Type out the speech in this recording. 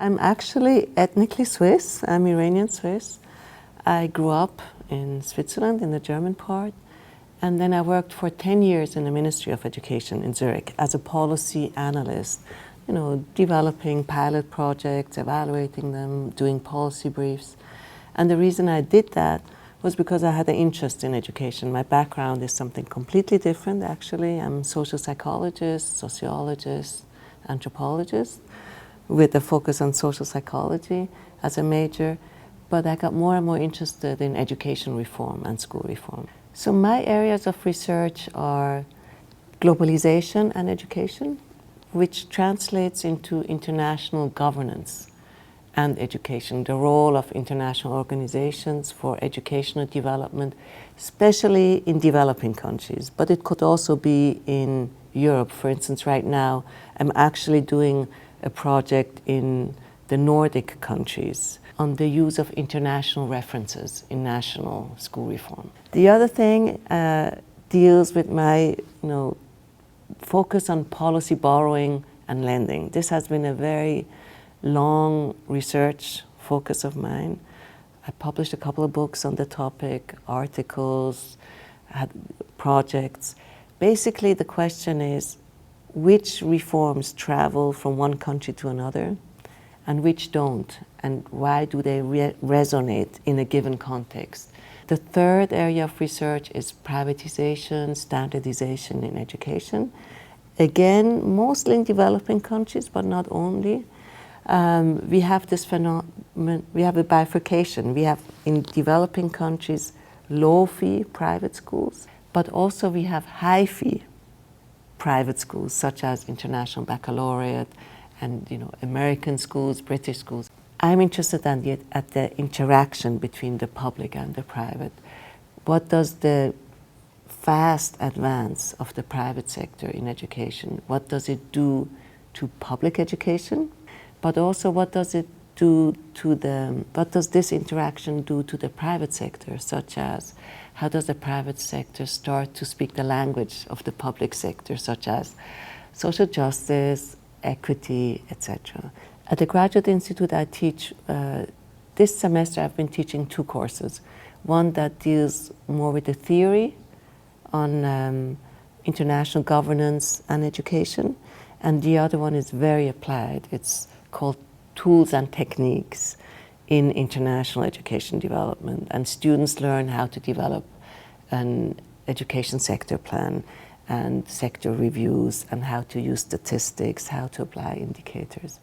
I'm actually ethnically Swiss. I'm Iranian Swiss. I grew up in Switzerland, in the German part, and then I worked for 10 years in the Ministry of Education in Zurich as a policy analyst, developing pilot projects, evaluating them, doing policy briefs. And the reason I did that was because I had an interest in education. My background is something completely different, actually. I'm a social psychologist, sociologist, anthropologist, with a focus on social psychology as a major, but I got more and more interested in education reform and school reform. So my areas of research are globalization and education, which translates into international governance and education, the role of international organizations for educational development, especially in developing countries, but it could also be in Europe. For instance, right now, I'm actually doing a project in the Nordic countries on the use of international references in national school reform. The other thing deals with my focus on policy borrowing and lending. This has been a very long research focus of mine. I published a couple of books on the topic, articles, had projects. Basically, the question is, which reforms travel from one country to another and which don't, and why do they resonate in a given context? The third area of research is privatization, standardization in education. Again, mostly in developing countries, but not only. We have this phenomenon, we have a bifurcation. We have in developing countries low-fee private schools, but also we have high-fee private schools, such as International Baccalaureate and American schools, British schools. I'm interested at the interaction between the public and the private. What does the fast advance of the private sector in education, what does it do to public education? But also what does it do to what does this interaction do to the private sector, such as how does the private sector start to speak the language of the public sector, such as social justice, equity, etc. At the Graduate Institute, I teach, this semester I've been teaching 2 courses. One that deals more with the theory on international governance and education, and the other one is very applied. It's called Tools and Techniques in International Education Development, and students learn how to develop an education sector plan and sector reviews and how to use statistics, how to apply indicators.